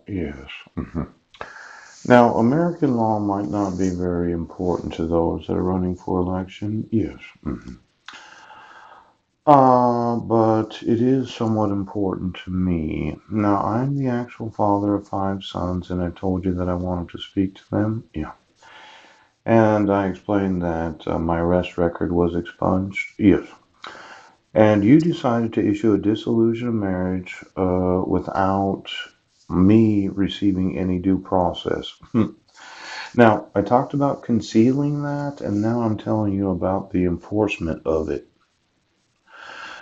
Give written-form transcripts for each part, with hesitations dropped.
yes. Now, American law might not be very important to those that are running for election. Yes. But it is somewhat important to me. Now, I'm the actual father of five sons, and I told you that I wanted to speak to them. Yeah. And I explained that my arrest record was expunged. Yes. And you decided to issue a dissolution of marriage without me receiving any due process. Now, I talked about concealing that, and now I'm telling you about the enforcement of it.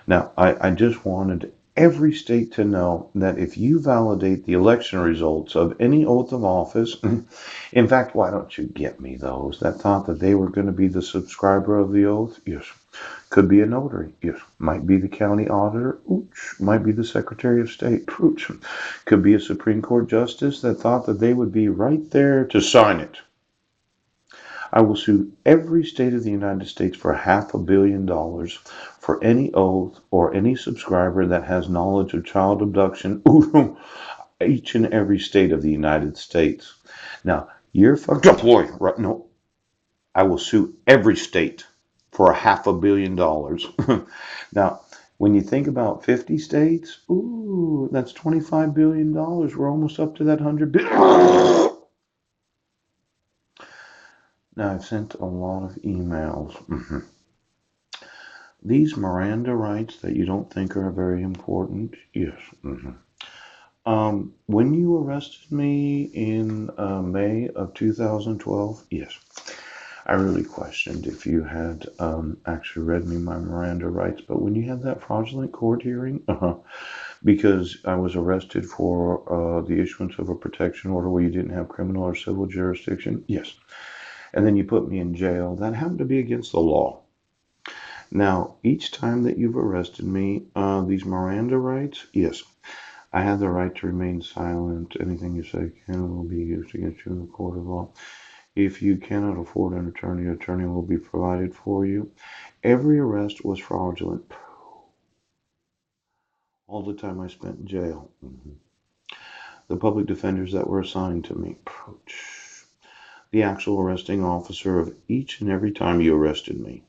Now, I just wanted every state to know that if you validate the election results of any oath of office, in fact, why don't you get me those that thought that they were going to be the subscriber of the oath? Yes. Could be a notary. Yes. Might be the county auditor. Ooch. Might be the Secretary of State. Ooch. Could be a Supreme Court justice that thought that they would be right there to sign it. I will sue every state of the United States for $500 million for any oath or any subscriber that has knowledge of child abduction. Each and every state of the United States. Now, you're fucked up, boy. Right? No, I will sue every state for $500 million. Now, when you think about 50 states, ooh, that's $25 billion. We're almost up to that 100 billion. Now, I've sent a lot of emails. These Miranda rights that you don't think are very important, yes. When you arrested me in May of 2012, yes, I really questioned if you had actually read me my Miranda rights. But when you had that fraudulent court hearing, because I was arrested for the issuance of a protection order where you didn't have criminal or civil jurisdiction, yes. And then you put me in jail. That happened to be against the law. Now, each time that you've arrested me, these Miranda rights, yes, I have the right to remain silent. Anything you say can and will be used against you in the court of law. If you cannot afford an attorney will be provided for you. Every arrest was fraudulent. All the time I spent in jail. The public defenders that were assigned to me. The actual arresting officer of each and every time you arrested me.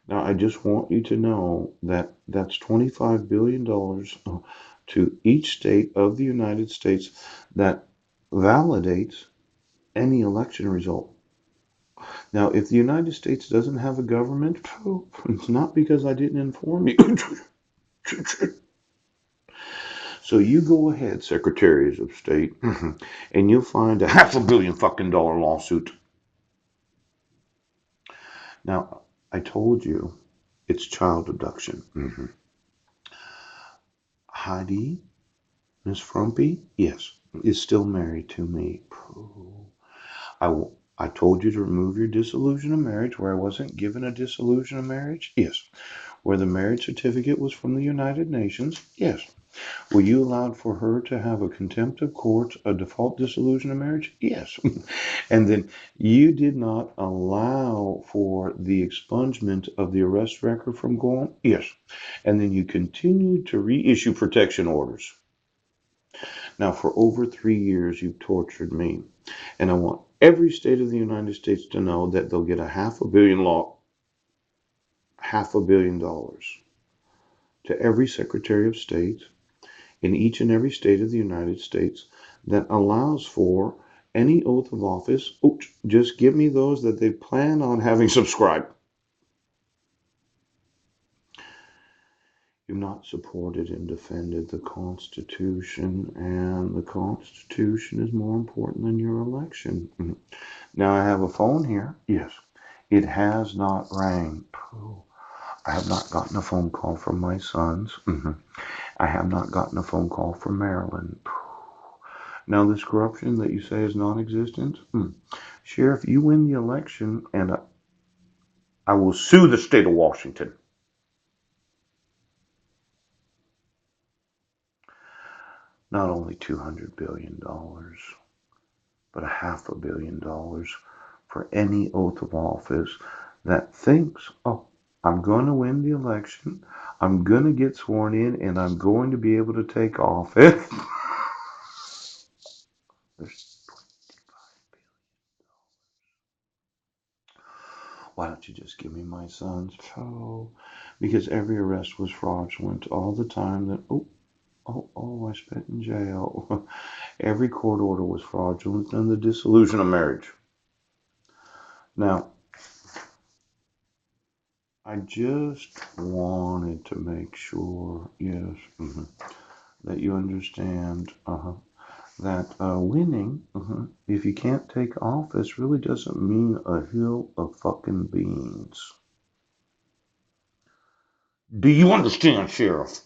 Now, I just want you to know that that's $25 billion to each state of the United States that validates any election result. Now, if the United States doesn't have a government, it's not because I didn't inform you. So you go ahead, Secretaries of State, and you'll find a $500 million fucking lawsuit. Now, I told you it's child abduction. Heidi, Miss Frumpy, yes, is still married to me. I told you to remove your dissolution of marriage where I wasn't given a dissolution of marriage? Yes. Where the marriage certificate was from the United Nations? Yes. Were you allowed for her to have a contempt of court, a default dissolution of marriage? Yes. And then you did not allow for the expungement of the arrest record from going? Yes. And then you continued to reissue protection orders. Now, for over 3 years, you've tortured me. And I want every state of the United States to know that they'll get a $500 million to every Secretary of State in each and every state of the United States that allows for any oath of office. Just give me those that they plan on having subscribed. You've not supported and defended the Constitution, and the Constitution is more important than your election. Now, I have a phone here. Yes. It has not rang. I have not gotten a phone call from my sons. I have not gotten a phone call from Maryland. Now, this corruption that you say is non-existent, Sheriff, you win the election, and I will sue the state of Washington. Not only $200 billion, but $500 million for any oath of office that thinks, oh, I'm going to win the election, I'm going to get sworn in, and I'm going to be able to take office. There's 25 billion. Why don't you just give me my sons? So, because every arrest was fraudulent all the time. That I spent in jail. Every court order was fraudulent, and the dissolution of marriage. Now, I just wanted to make sure, yes, that you understand that winning, if you can't take office, really doesn't mean a hill of fucking beans. Do you understand, Sheriff?